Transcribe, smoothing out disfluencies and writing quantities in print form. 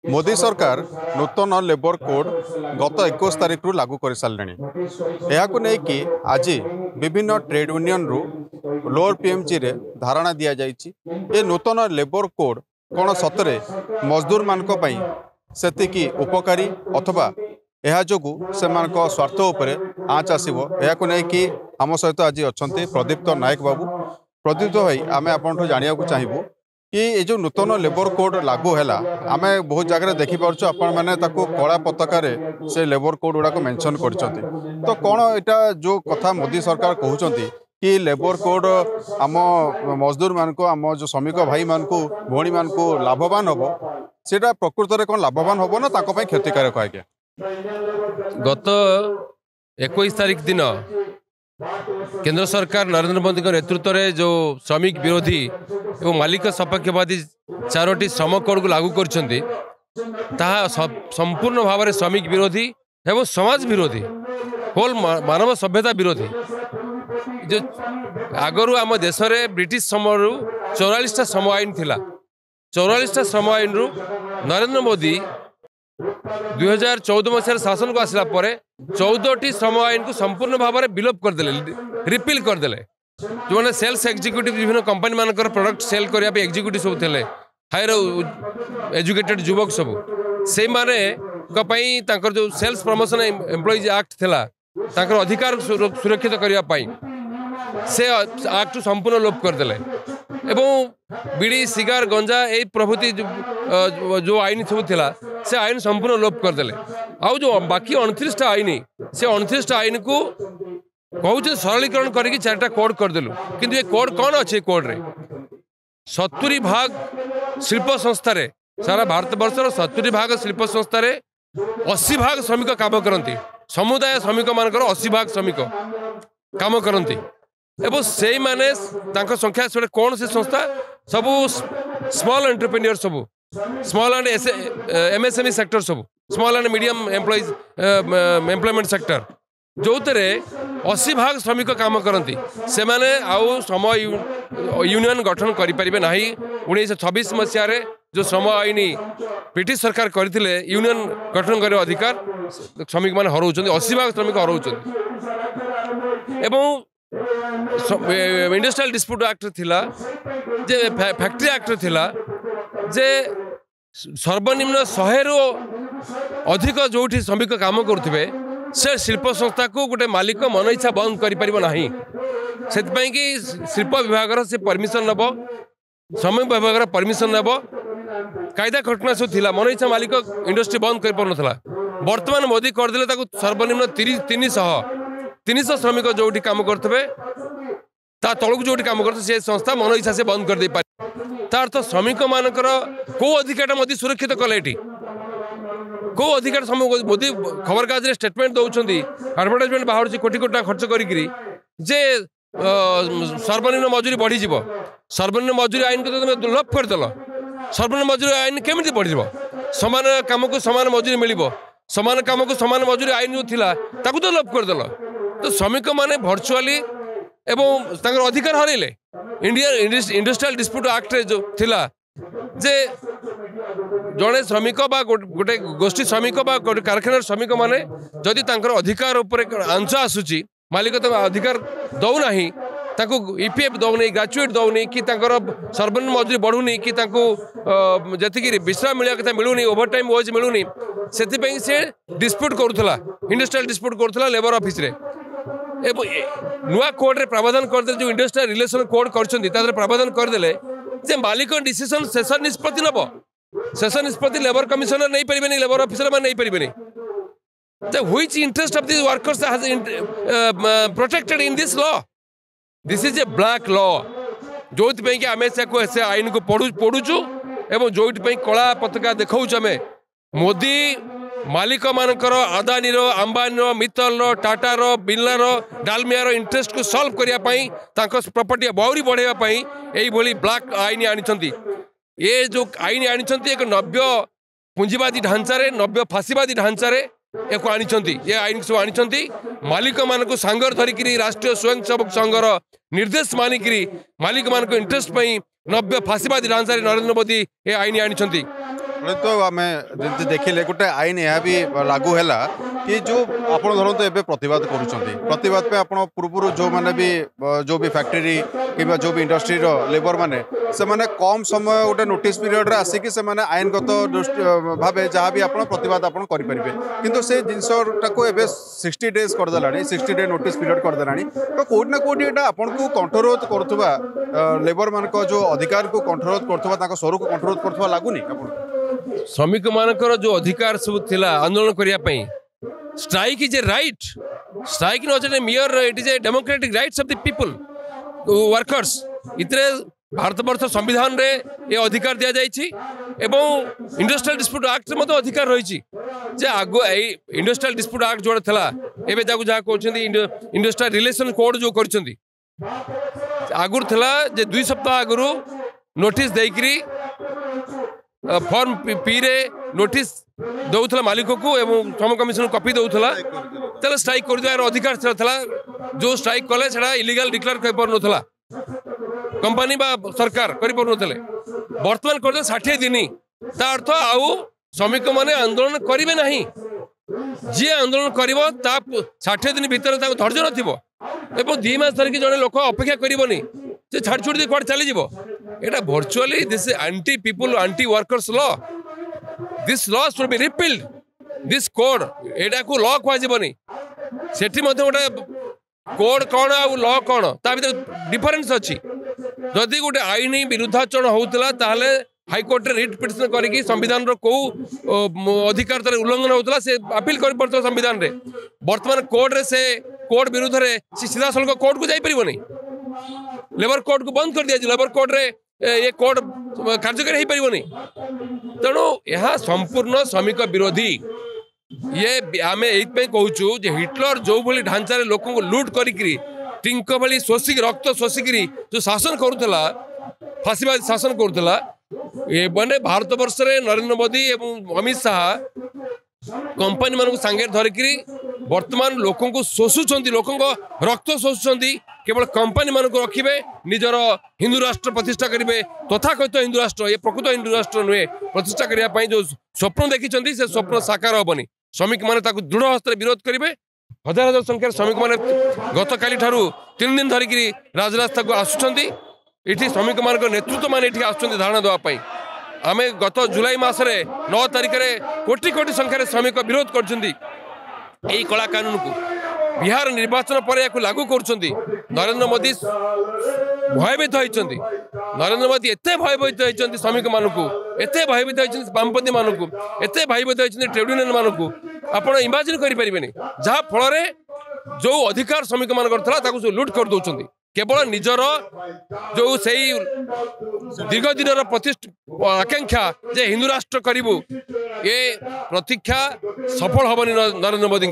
मोदी सरकार नूतन labour code गत 21 तारिख रु लागू कर सारे यह नहीं आज विभिन्न ट्रेड यूनियन रु लोअर पीएमजी रे धारणा दि जाए नूतन लेबर कोड कौन सतरे मजदूर मानक से उपकारी अथवा यह जो से स्वार्थ उपरे आँच आसो यह नहीं कि आम सहित आज अच्छा प्रदीप्त नायक बाबू प्रदीप्त भाई आम आपको जानवा चाहबू कि ये जो नूतन लेबर कोड लागू है आम बहुत जगह देखिपुर आपण मैंने कला पताकार से लेबर कोड गुड़ाक मेंशन कर तो कौन यहाँ जो कथा मोदी सरकार कहते कि लेबर कोड आम मजदूर मान को आम जो श्रमिक भाई मान को भौणी मान को लाभवान हम सेटा प्रकृत में कौन लाभवान हम ना क्षतिकारक आज्ञा गत 21 तारिख दिन केंद्र सरकार नरेंद्र मोदी नेतृत्व में जो श्रमिक विरोधी और मालिक सपक्षवादी 4टी श्रम कोड को लागू कर संपूर्ण भाव में श्रमिक विरोधी एवं समाज विरोधी होल मानव सभ्यता विरोधी जो आगरू आम देश में ब्रिटिश समय 44टा श्रम आईन थिला 44टा श्रम आईन रु नरेंद्र मोदी 2014 मसीह शासन को आसला 14टी श्रम आईन को संपूर्ण भाव में विलोप करदे रिपिल करदे जो मैंने सेल्स एग्जीक्यूटिव विभिन्न कंपनी मान प्रोडक्ट सेल करने एग्जीक्यूटिव सब थे हायर एजुकेटेड युवक सब से माने जो सेल्स प्रमोशन एम्प्लॉइज एक्ट थिला तांकर अधिकार सुरक्षित करने से एक्ट संपूर्ण लोप करदे एवं बीड़ी सिगार गंजा यही प्रभृति जो आईन सब थिला से आईन संपूर्ण लोप करदे आउ जो बाकी 29टा आईन से 29टा आईन को कहते सरलीकरण करके 4टा कोड करदेलु किंतु ये कोड कौन अच्छे कोड रे 70 भाग शिल्प संस्था रे सारा भारत वर्षर 70 भाग शिल्प संस्था रे 80 भाग श्रमिक काम करती समुदाय श्रमिक मानकर 80 भाग श्रमिक काम करती एवं से माने संख्या से कौन से संस्था सब स्मॉल एंटरप्रेन्योर सब स्मॉल एंड एमएसएमई सेक्टर सब small and medium employees employment sector जो 80 भाग श्रमिक काम करती से माने आउ श्रम यूनियन गठन करें ना 1926 मसीह जो श्रम आईन ब्रिटिश सरकार करते यूनियन गठन कर अधिकार श्रमिक मैंने हर 80 भाग श्रमिक हर इंडस्ट्रियल डिस्प्यूट एक्ट थिला जे फैक्ट्री एक्ट थिला जे सर्वनिम्न 100 रु अधिक जो श्रमिक काम करुवे से शिल्प संस्था को गोटे मालिक मन इच्छा बंद कर से शिल्प विभाग से परमिशन नब श्रमिक विभाग परमिशन नब कायदा घटना सब थिला मन इच्छा मालिक इंडस्ट्री बंद कर पार बर्तमान मोदी करदे सर्वनिम्न 300 श्रमिक जो काम करते तलक जो काम करते से संस्था मन इच्छा से बंद कर दे पारे तार तो श्रमिक मानकर कौ अधिकार मोदी सुरक्षित कले कौ अधिकार मोदी खबर कागज स्टेटमेंट दौरान एडवर्टाइजमेंट बाहर कोटी कोटी खर्च करी जे सर्वनिम्न मजूरी बढ़ी सर्वनिम्न मजूरी आईन को तुम लोप करदेल सर्वनिम्न मजूरी आईन केमी बढ़ सामान कम को सामान मजूरी मिल सामान कम को सामान मजूरी आईन जो थिला ताकू तो लोप करदेल तो श्रमिक माने भर्चुआली एवं अधिकार हरइले इंडियन इंडस्ट्रियल डिस्प्यूट एक्ट जो थिला जे जड़े श्रमिक गोटे गोष्ठी श्रमिक कारखाना श्रमिक माने जदि अधिकार उपर आंच आसूची मालिक अधिकार दौना ईपीएफ दौनी ग्रेजुएट दौनी कि सर्वनिम्न मजूरी बढ़ुनी कि जी विश्राम मिलवा कथा मिलूनी ओवर टाइम वेज मिलूनी से डिस्प्यूट करूला इंडस्ट्रियल डिस्प्यूट करूला लेबर ऑफिस रे नुआ कोड रे प्रावधान करदे जो इंडस्ट्रियल रिलेशन कोड कर प्रावधान करदे जे मालिक डिसीजन सेशन निष्पत्ति नब सेशन निष्पत्ति लेबर कमिशनर नहीं पारे लेबर ऑफिसर मैंने नहीं पारे which interest of this workers has protected in this law this is a black law जो आम से आईन को पढ़ुचु एवं जो कला पताका देखा आम मोदी मालिक मानकर अदानी अंबानी मित्तल टाटा बिरला डालमिया इंटरेस्ट को सॉल्व करने प्रॉपर्टी बहुरी बढ़ाई यही ब्लैक आईन आनी ये जो आईन आनी एक नव्य पुंजीवादी ढांचारे नव्य फासीवादी ढांचारे एक आनी ये आईन सब आनी मालिक मान को सांगर धरिक राष्ट्रीय स्वयंसेवक संघर निर्देश मानिक मालिक मान इंटरेस्ट नव्य फासीवादी ढांचारे नरेंद्र मोदी ये आईन आनी तो आम देखिले गोटे आईन यह भी लागू है कि जो आप धरते एवं प्रतिवाद प्रतिवाद पे आप पूर्व जो मैंने भी जो भी फैक्ट्री कि जो भी इंडस्ट्री लेबर मैंने से मैंने कम समय गोटे नोटिस पीरियड आसिक से आईनगत भाव जहाँ भी आप प्रतिवाद आप करेंगे किंतु से जिनसटाक 60 डेज करदे 60 डे नोटिस पीरियड करदे तो कौट ना कौटी यहाँ आपन को कंठरोध करुवा लेबर मान जो अधिकार को कंठरोध करुवा स्वर को कंठरोध करुवा लगुनि श्रमिक मानकर जो अधिकार सब थिला आंदोलन करने strike is a right strike not a मियर it is a democratic rights of the people workers इतने भारतवर्ष संविधान रे ये अधिकार दि जाइए एवं इंडस्ट्रियल डिस्प्यूट एक्ट में अधिकार रही आगु इंडस्ट्रियल डिस्प्यूट एक्ट जो था एवं जहाँ कहते इंडस्ट्रियल रिलेशन कोड जो कर आगुर था 2 सप्ताह आगु नोटिस देकरी फॉर्म पी रे नोटिस दौला मालिक को एवं श्रम कमिशन कॉपी दौला तेल स्ट्राइक कर अधिकार था जो स्ट्राइक कले से इलीगल डिक्लेयर कर पार ना कंपनी बा सरकार कर बर्तमान कर 60 दिन ता अर्थ आउ श्रमिक मैंने आंदोलन करेंगे ना जी आंदोलन कर 60 दिन भितर धैर्य न 2 मास धरिकी जड़े लोक अपेक्षा करनी से छाड़ छुड़ दी कौन चली यहाँ virtually this anti people anti workers law this law should be repealed this code एटा को लॉ कहनी सेठी गोटे कोड कौन आ लॉ कौन ता भीतर डिफरेन्स अच्छी जदि गोटे आईन विरुद्धाचरण होता हाईकोर्ट रे रिट पिटिशन करके संविधान कौ अधिकार उल्लंघन होता से अपील कर संविधान रे वर्तमान कोर्ट रे से कोर्ट विरुद्ध रे सीधा सड़क कोर्ट को जापरनी लेबर कोर्ट को बंद कर दिया लेबर कोर्ट रे ये कोर्ट कार्यकारी हो पारनी तेणु यह संपूर्ण श्रमिक विरोधी ये आम ये कहूँ हिटलर जो भाई ढांचार लोक लुट करी टिंक भाई शोषिक रक्त शोषिकी जो शासन करुला फाशीवादी शासन करुला मैंने भारत वर्ष रे नरेंद्र मोदी एवं अमित शाह कंपनी मान सांगे धरिकी वर्तमान लोक शोषुंट लोक रक्त शोषुंट केवल कंपनी मान रखिए निजर हिंदू राष्ट्र प्रतिष्ठा करेंगे तथाकथित हिंदू राष्ट्र ये प्रकृत हिंदू राष्ट्र नुहे प्रतिष्ठा करने जो स्वप्न देखी से स्वप्न साकार हेनी श्रमिक मैंने दृढ़ हस्त विरोध करेंगे हजार हजार संख्यार श्रमिक मैंने गत काली 3 दिन धरिकी राजरास्ता को आसुंच ये श्रमिक मान नेतृत्व मैंने आसुँच धारणा देवाई आम गत जुलाई मसरे 9 तारिख में कोटी कोटी संख्यार श्रमिक विरोध कर कला कानून को बिहार निर्वाचन पर या लागू कर नरेंद्र मोदी भयभीत होती नरेंद्र मोदी एत भयभीत होती श्रमिक मान एत भयभीत होती वामपंथी मान एत भयभीत होती ट्रेड यूनियन मान को आप इमाजिन करें जहाँ फल जो अधिकार श्रमिक मान लुट कर दौरान केवल निजर जो से दीर्घ दिन आकांक्षा जे हिंदू राष्ट्र करूँ ये प्रतीक्षा सफल हेनी नरेंद्र मोदी।